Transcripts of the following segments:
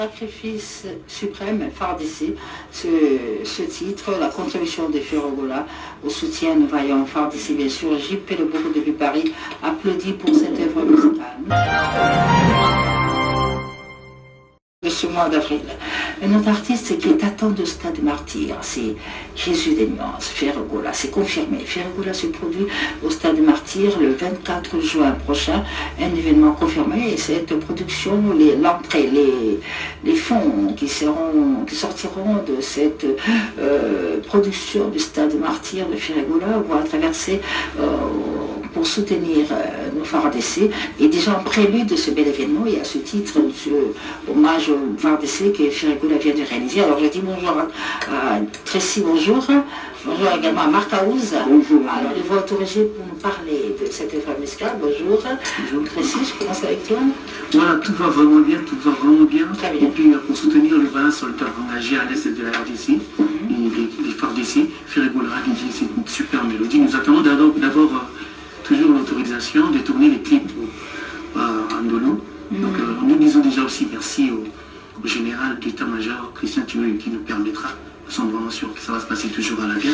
Sacrifice suprême, phare d'essai, ce titre, la contribution de Ferregoula au soutien, nous voyons phare d'essai bien sûr, JP Le Bourg depuis Paris, applaudit pour cette œuvre musicale. De ce mois d'avril. Un autre artiste qui est attendu au stade martyr, c'est Jésus des Nuances, Ferregoula, c'est confirmé. Ferregoula se produit au stade martyr le 24 juin prochain, un événement confirmé, et cette production, l'entrée, les fonds qui sortiront de cette production du stade martyr de Ferregoula vont traverser pour soutenir nos phares d'essai. Et déjà en prélude de ce bel événement, il y a ce titre, ce hommage au phare d'essai que Ferregoula vient de réaliser. Alors je dis bonjour à Tracy, bonjour. Bonjour également à Marc Aouz. Bonjour. Alors il va autoriser pour nous parler de cette œuvre musicale. Bonjour. Bonjour. Tracy, je commence avec toi. Voilà, tout va vraiment bien, tout va vraiment bien. Très bien. Et puis pour soutenir les valeurs solitaires engagés à l'est de la RDC, les phares d'essai, Ferregoula réalise une super mélodie. Nous attendons d'abord toujours l'autorisation de tourner les clips à Ndolo. Donc nous disons déjà aussi merci au général d'état-major Christian Timoui qui nous permettra, nous sommes vraiment sûrs que ça va se passer toujours à la bien.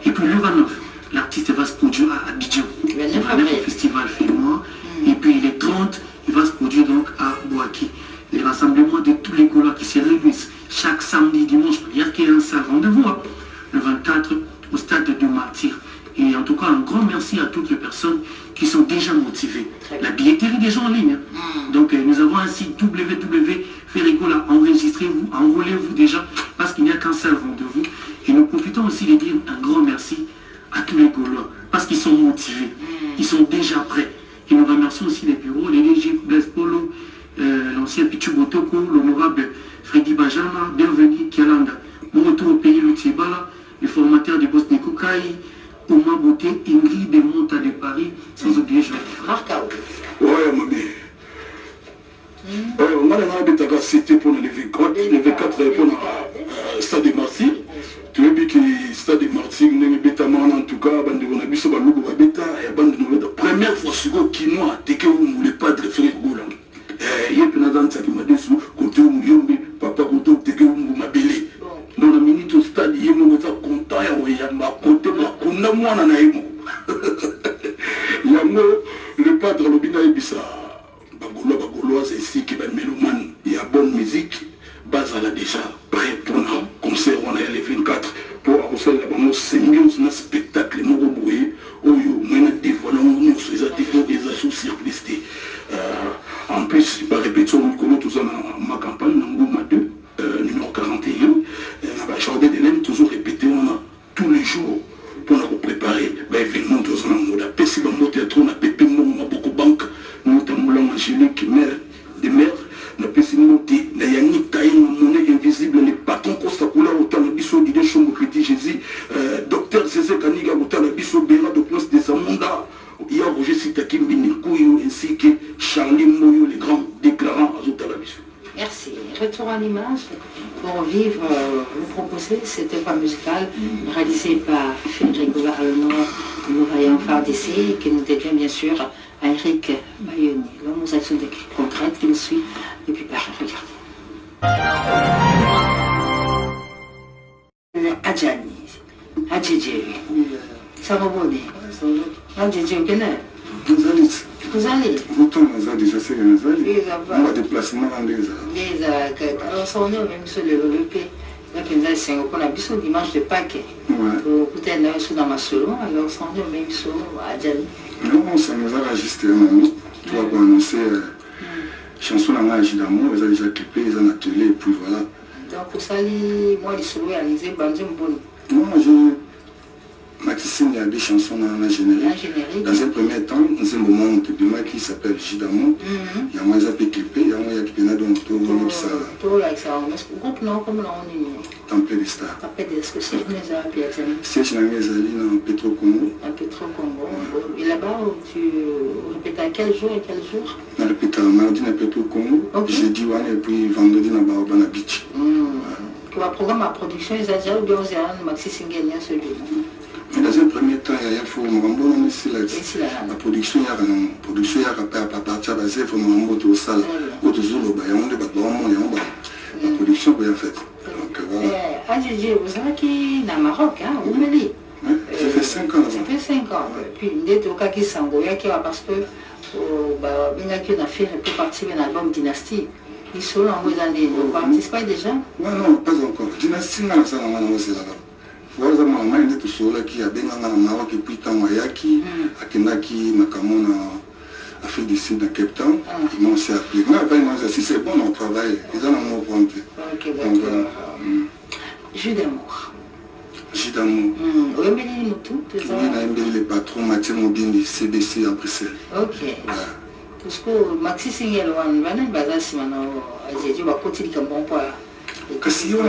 Et puis le 29, l'artiste va se produire à Abidjan, au festival Fais-moi. Et puis les 30, il va se produire donc à Bouaki. Les rassemblements de tous les Gaulois qui se réunissent chaque samedi, dimanche, il y a qu'un seul rendez-vous, le 24 au stade de Martyr. Et en tout cas, un grand merci à toutes les personnes qui sont déjà motivées. La billetterie des gens en ligne. Donc nous avons un site www.ferregoula. Enregistrez-vous, enrôlez-vous déjà, parce qu'il n'y a qu'un seul rendez-vous. Et nous profitons aussi de dire un grand merci à tous les Gaulois, parce qu'ils sont motivés, ils sont déjà prêts. Et nous remercions aussi les bureaux, les DG Blaise Polo, l'ancien Pichu Botoko, l'honorable Freddy Bajama, bienvenue Kialanda. Mon retour au pays Lutiebala, les formateurs de Bosnie Koukaï, Oma Beauté, Ingrid de Monta de Paris, sans oublier Joël. Marc Aouz. Ouais, maman. On a c'était pour le V4 pour le stade de Martyr. Tu veux dire que le stade de Martyr, en tout cas, on a vu ce balogo à Beta, et première fois sur le Kinois, t'es que vous ne voulez pas de référer Goulan. Il y a plein d'entre qui m'a dit, côté où nous papa, côté où t'es que vous m'appelez. Dans la minute au stade, il y a mon content, il y a ma côté, on a moins en aïmo. Il y a le padre Lobina Ebissa. Bagoulois, c'est ici qui va mélomane. Il y a bonne musique. Base à la déjà prêt pour un concert. On a les 24 pour avoir un spectacle. En plus, par répétition, nous connaissons tout ça dans ma campagne, dans Ngouma 2, numéro 41. On va jardin d'Hélène, toujours répété, on a tous les jours pour nous préparer. L'événement, tout ça, on a pété dans théâtre, on a pété beaucoup de banques, nous avons Angélique, mère des mères, on a pété monté, il y a une taille, une monnaie invisible, les patrons Costa Kula, autant le biseau d'idée, Chombo Petit Jésus, docteur César Kaniga, autant le biseau Béra de Prince des Amanda. Il y a Roger Sitaki Mbinikuyo ainsi que Charlie Moyo, les grands déclarants à Zotalabissou. Merci. Retour à l'image pour vivre, vous proposer cette œuvre musicale réalisée par Ferregoula à l'honneur de nos vaillants phares d'essai, qui nous dédie bien sûr à Eric Bayoni, l'homme aux actions concrètes qui nous suit depuis Paris. Regardez. Adjani, Adjidjé, ça va bonner. Adjidjé, au Bénin. Vous allez. Vous tournez déjà, c'est les on va déplacement dans les alors, ça, on est même sur le P. Donc, on a vu ce dimanche de Pâques. Peut-être dans ma solo, alors ça, on est même sur Adjani. Non, ça nous a enregistré un ami. Tu vas annoncer chanson dans l'âge d'amour, ils ont déjà clippé, ils ont atelier, et puis voilà. Donc, pour ça, moi, les solos réalisés, Bandim Bon. Non, il y a des chansons dans la générique. Dans un premier temps, dans un moment qui s'appelle Jidamo, il y a moins à clipper, il y a moins à clipper dans tout ça. Tout là, ça, groupe non, comme là, on est. Temple des stars. Temple des stars, c'est une maison à Piatani. C'est une maison dans Petro Congo. À Petro Congo. Et là-bas, tu répètes à quel jour et quel jour? On répète mardi dans Petro Congo, jeudi et puis vendredi dans Baobana Beach. Pour un programme à production, ils ont déjà ou bien on a maxi single, celui-là. Dans un premier temps, il faut me ici la production, il y a une production, il y a à partir de ça, il faut me tout ça. Au toujours, il y a un débat, il y a un en fait. Donc voilà. Adjidji, vous savez qui est au Maroc, hein, au Mali. J'ai fait 5 ans là-bas. Ça fait 5 ans. Puis, il est au Kaki Sango, parce que il a fait pour participer à l'album Dynastie. Ils sont en Mozambique. Vous participez déjà? Non, pas encore. Dynastie, c'est là-bas. Voilà, maman, il est tout seul qui a bien dans Maroc et puis tant Mayaki, à Kenaki, Nakamon, Afrique du Sud, à Cape Town. Ils m'ont aussi appelé. Si c'est bon, on travaille. Ils en ont point. Ok, d'accord. Jus d'amour. Jus d'amour. Oui, mais il est tout. Oui, il a embellé les patrons, Mathieu Mobindi, CBC à Bruxelles. Ok. Parce que Maxi Singel, on va aller à Simano, j'ai dit, on va continuer comme bon point. Kasi il y a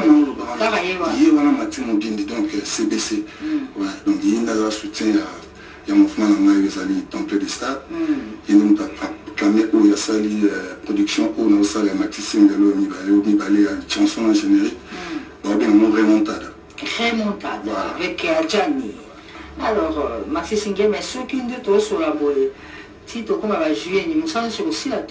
un Mathieu Mobindi, donc CBC. Ouais, donc il y a un soutien, il y a un mouvement dans le Temple des Stades. Il y a proclamé où il y a sali production, où il y a sali Maxi Singel, il y a une chanson en générique. Il y a une remontada. Remontada, avec Adjani. Alors, Maxi Singel, mais ceux qui ont été sur la boue, si tu as joué, il me semble que c'est aussi là.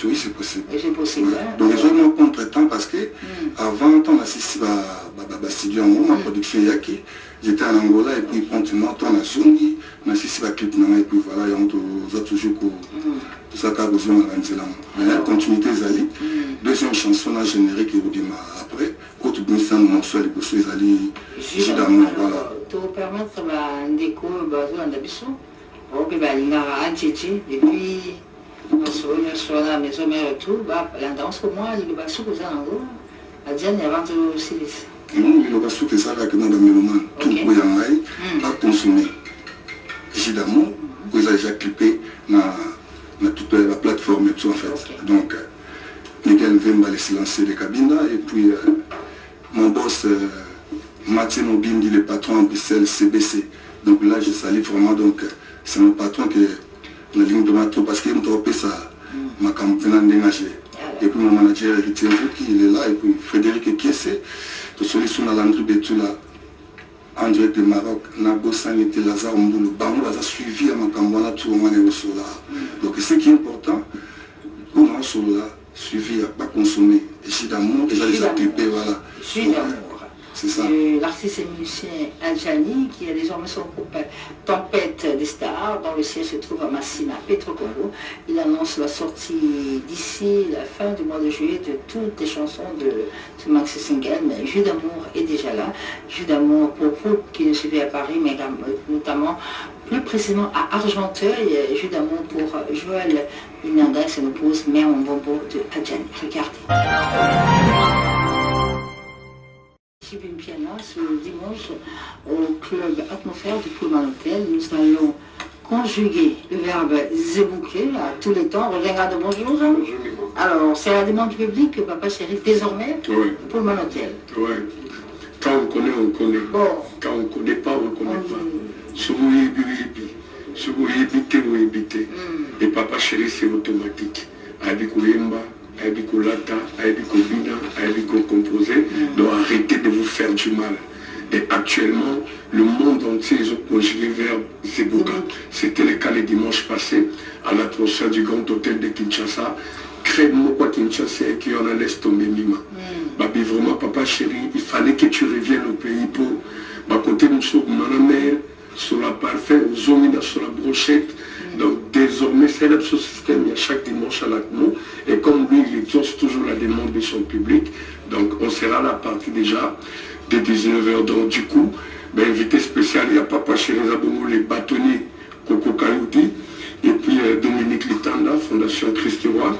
Oui, c'est possible. C'est possible. Ouais. Donc, les autres contre-temps, parce que avant, on a assisté à studio en ma production Yaki. J'étais en Angola et puis continuellement, on a Zungi, on a assisté à Clip Nanga et puis voilà, on a toujours tout ça qu'a besoin de l'Anzéland. Mais la continuité, Zali, deuxième chanson là, générique et Oudima après, autre bien morceau, les bossos, Zali, Jus d'amour, voilà. Pour permettre un déco, un d'abisso, on peut aller à Adjidji et puis. Sur la maison mère et tout, la danse pour moi, il va souper ça en gros. La Diane avant de aussi. Non, il va souper ça avec un mélomane. Tout le monde a consommé. Jus d'amour, vous avez déjà clippé dans toute la plateforme et tout en fait. Donc, Miguel Vemba laisse lancer les cabines et puis mon boss Mathieu Mobindi, le patron en Bruxelles, CBC. Donc là, je salue vraiment, donc c'est mon patron qui est la ligne de mato parce qu'il me trompé ça ma campagne dégagée et puis mon manager Héritier qui il est là et puis Frédéric Kiessé tout celui sur la landry tout là en direct de Maroc Nabo Sang était Lazare Mboulou Bango a suivi à ma campagne tout le monde est au sol là donc ce qui est important on est au sol là suivi à pas consommer et Jus d'amour et j'ai déjà clippé voilà Jus d'amour. L'artiste et musicien Adjani qui a désormais son groupe Tempête des Stars, dont le siège se trouve à Massina, Petro-Congo. Il annonce la sortie d'ici la fin du mois de juillet de toutes les chansons de Maxi Singel. Mais Jus d'amour est déjà là. Jus d'amour pour vous qui nous suivez à Paris, mais notamment plus précisément à Argenteuil. Jus d'amour pour Joël Inanga, ça nous pose mais en bonbon de Adjani. Regardez. Piana ce dimanche au club Atmosphère du Pullman-Hôtel. Nous allons conjuguer le verbe zébouquer à tous les temps. Regarde, bonjour. Alors, c'est la demande du public, Papa Chéri, désormais, Pullman-Hôtel. Oui. Quand on connaît, on connaît. Bon. Quand on ne connaît pas, on ne connaît pas. Si vous évitez, vous évitez. Et Papa Chéri, c'est automatique. Avec Ouyemba. Aïbiko Lata, Aïbiko Bina, Aïbiko Composé, donc arrêtez de vous faire du mal. Et actuellement, le monde entier, ils ont conjugué vers Zebouka. C'était le cas le dimanche passé, à l'atmosphère du Grand Hôtel de Kinshasa. Crème quoi Kinshasa et qui en a laissé tomber Mima. Babi, vraiment, Papa Chéri, il fallait que tu reviennes au pays pour côté de sur ma mère, sur la parfait, aux hommes, sur la brochette. Donc désormais, c'est le système, il y a chaque dimanche à l'ACMO. Et comme lui, il exauce toujours la demande de son public, donc on sera là à partir déjà de 19h. Donc du coup, invité spécial, il y a Papa Chéri Zabongo, les bâtonniers Coco Kayouti, et puis Dominique Litanda, Fondation Christ Roi,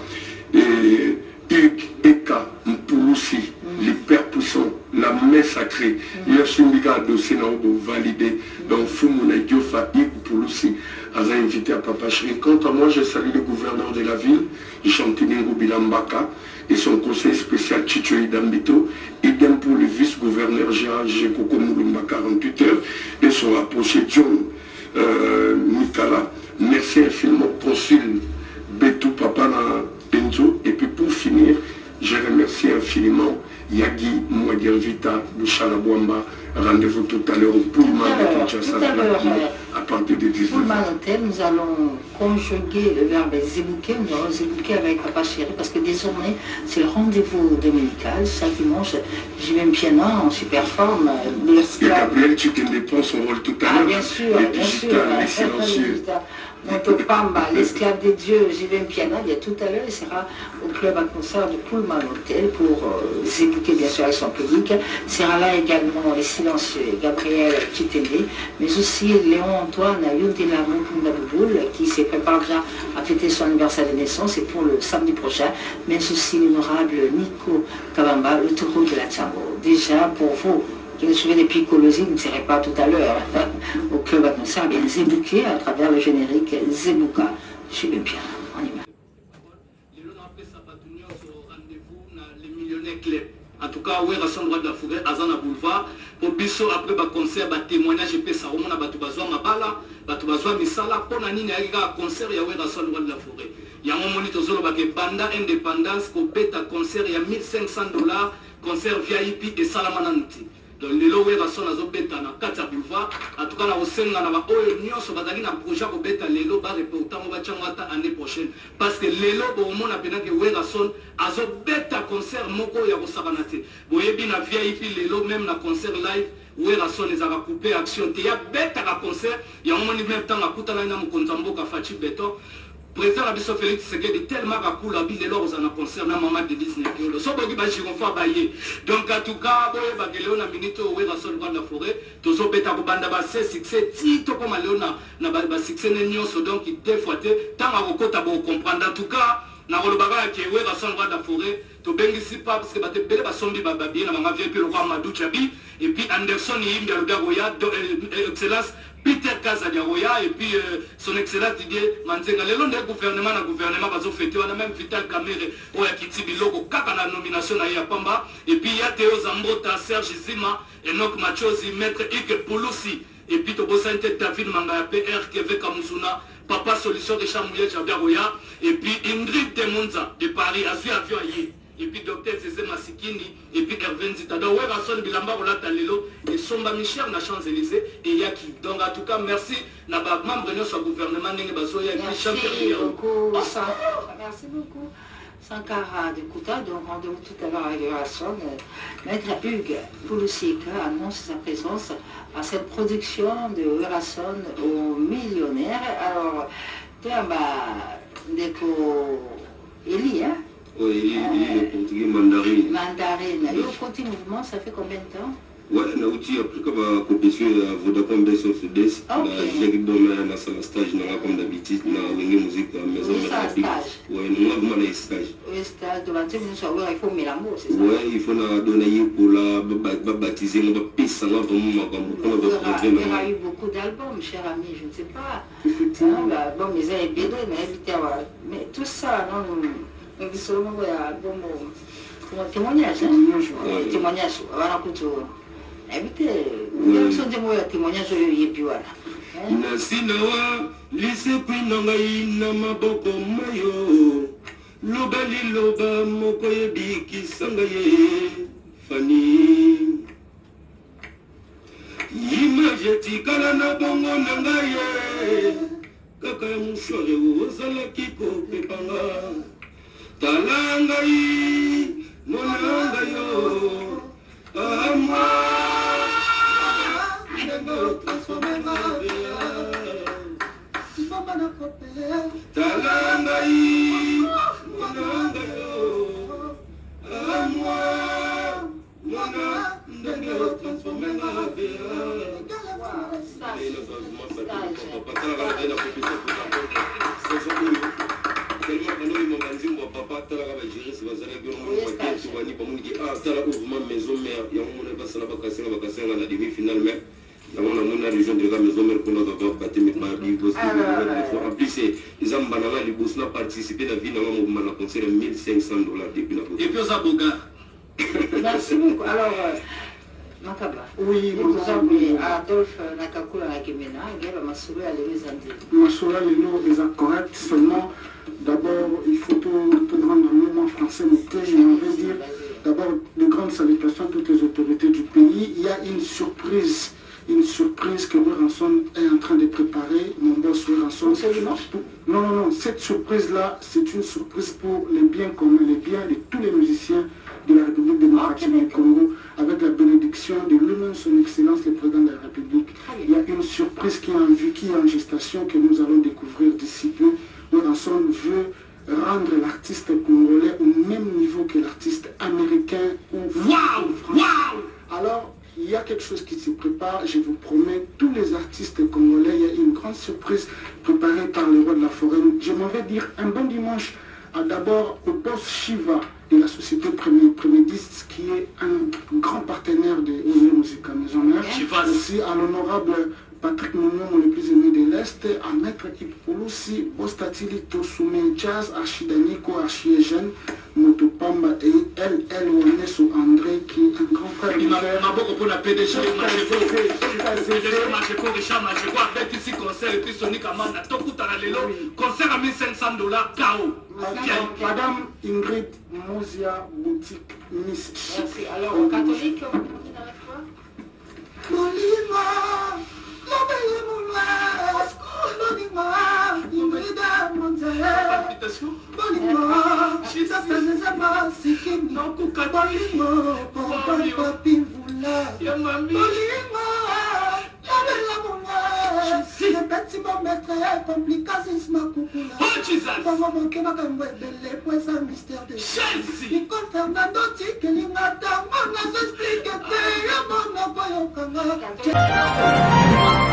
et Hugues Eka Mpouloussi, l'hyper puissant, la main sacrée. Il y a ce dossier validé. Donc Foumouna Diofa Hugues Mpouloussi a invité à Papa Chéri. Quant à moi, je salue le gouverneur de la ville, Chantiningo Bilambaka, et son conseil spécial Chicho Idambito, idem pour le vice-gouverneur Gérard Gekoko Moulumba 48 heures, et son rapproché John Mikala. Merci infiniment, consul Betou Papa Benzo. Et puis pour finir, je remercie infiniment Yagi Mwadianvita, Bouchalabouamba. Rendez-vous tout à l'heure au Pullman de Kinshasa à partir de 19h. Pullman Hotel, nous allons conjuguer le verbe zébouquer, nous allons zébouquer avec Papa Chéri, parce que désormais, c'est le rendez-vous dominical. Chaque dimanche, j'y vais piano en super forme. Et Gabriel Chikende prend son rôle tout à l'heure. Ah, bien sûr, bien sûr. Les silencieux. Montopamba, l'esclave des dieux, j'y vais piano, il y a tout à l'heure, il sera au club à concert de Pullman Hotel pour zébouquer bien sûr avec son public. Il sera là également les silencieux, Gabriel Chitende, mais aussi Léon Antoine Yundela Moukoundaboul qui se prépare déjà à fêter son anniversaire de naissance et pour le samedi prochain, mais aussi l'honorable Nico Kabamba, le taureau de la Tchambo. Déjà pour vous, qui le suivez depuis Colosie, vous ne serez pas tout à l'heure au club à concert, bien zébouqué à travers le générique Zebouka. Je suis bien, on y va. En tout cas, oui, Rasson droit de la forêt, Azana Boulevard, pour Bisso après le concert, témoignage et ça on a Batoubazoa Mabala, Batoubazoa Misala, pour Nani, il y a un concert, il y a Rasson droit de la forêt. Il y a un moment où Banda Indépendance, qu'on pète un concert, il y a $1,500, concert VIP et Salamananti. Donc les lois sont à Zobeta na Katia Boulevard. En tout cas, na Osenga na Oyo Nyonso bazali na projet ko beta lelo ba reporter mo ba changata année prochaine parce que lelo bo mo na pena ke wera son azobeta concert moko ya ko sabanate. Boyebi na VIP lelo même na concert live wera son ezaka couper action te ya beta ka concert ya mo ni même temps akutana na mukonzambo ka Fachi Beto. Président Abisso Félix Tshisekedi tellement cool à bille lors en concert na maman de Disney Kiolo so bogi ba chironfa baye donc en tout cas boye ba Léona minito we rasol dans la forêt to so beta ko banda ba succès tito comme Léona na ba succès nyonso donc deux fois te tanga ko kota bo comprendre en tout cas na kolobaga ke we rasol dans la forêt to bengi si pas parce que ba te bele ba sombi ba bien na manga vie pe lo kwa Madou Chabi et puis Anderson yimbi ya Roya excellence Peter Kazadiaroya et puis son excellence Didier Manzenga. Le long du gouvernement, le gouvernement va fêter, on a même Vital Kamere, Oyakiti Biloko, Kaka la nomination à Yapamba, et puis il y a Théo Zambota, Serge Zima, Enoch Machozi, Maître Ike Pouloussi, et puis Tobosante David Manga, PR, Keve Kamusuna, Papa Solution Richard Mouye Jabiaroya, et puis Ingrid Demonza de Paris, Azu Avion Aye. Et puis docteur Zézé Massikini, et puis Hervé Nzita. Donc, ouais, Rasson Bilamba, voilà, Talelo, et Somba Michel, na Champs-Élysées, et Yaki. Donc, en tout cas, merci. N'a pas membre de notre gouvernement, Nengue Bazoya, et puis Merci beaucoup, merci beaucoup. Sankara de Kouta, donc rendez-vous tout à l'heure avec Rasson. Maître Hugues Pouloussika annonce sa présence à cette production de Rasson aux millionnaires. Alors, tu as Ndeko Eli, hein? Oui, il est portugais mandarine. Mandarine. Et au côté mouvement, ça fait combien de temps? Ouais, on a aussi appris que la compétition à Vodacom des Sud-Est. J'ai donné un stage comme d'habitude dans la musique à la maison. Oui, nous avons un stage. Un stage de baptême, il faut mélanger, c'est ça? Oui, il faut donner pour la baptiser, on va pisser là vraiment comme il y aura eu beaucoup d'albums, cher ami, je ne sais pas. L'album, ils avaient bédé, mais tout ça, non. Donc, c'est seulement un témoignage, témoignage, voilà, évitez, nous sommes des témoignages, et puis voilà. Nasinawa, lise kwinangai na maboko mayo, loba liloba moko yebiki sangaye, fani. Image tikala na bongo nangaye, kaka ya mushore ozala kiko pepanga. Talangai, monanga yo, amwa, nego transforme ma vida. Talangai, monanga yo, amwa, nego transforme ma vida. Papa talaka ba gérer ce bazala que on va dire tu vas ni pas mon qui tala ouvement maison mère ya on ne pas ça ba kassenga la demi finale mais dans la région de la maison mère qu'on a battu mais ma bi en plus ils ont banana les boss n'a participé dans vie dans le mouvement la concert $1,500 depuis la et puis aux Boga. Merci beaucoup. Alors Makaba. Oui, vous avez Adolphe Nakakula Nakemena, Gaba Massoula à l'Émezandi. Massoula, les noms est correct, seulement d'abord il faut tout rendre le mouvement français, mais que j'ai envie de dire, d'abord de grands grande salutation à toutes les autorités du pays. Il y a une surprise que Ranson est en train de préparer. Mon boss Ranson. C'est dimanche? Non. Cette surprise-là, c'est une surprise pour les biens communs, les biens de tous les musiciens de la République démocratique du Congo, avec la bénédiction de lui-même, son Excellence, le président de la République. Il y a une surprise qui est en vue, qui est en gestation, que nous allons découvrir d'ici peu. Ranson veut rendre l'artiste congolais au même niveau que l'artiste américain ou français. Alors, il y a quelque chose qui se prépare, je vous promets, tous les artistes congolais, il y a une grande surprise préparée par le roi de la forêt. Je m'en vais dire un bon dimanche d'abord au boss Shiva de la société Premier Disque, qui est un grand partenaire de Musica Maison Mère. Aussi à l'honorable Patrick Moumon, le plus aimé de l'Est, à Maître Ipouloussi, Bostatili Tosume Jazz, Archidaniko, Archiégène, Motopamba et LL Waneso André, qui est un grand frère. Il m'a beaucoup pour la PDG Majeko, Richard Majeko, avec ici concert et puis Sonic Amanda, Tokutara Lelo, concert à $1,500, KO. Madame Ingrid Mozia, boutique Miss Chic. Merci. Alors, au catholique, on continue avec quoi? Chelsea.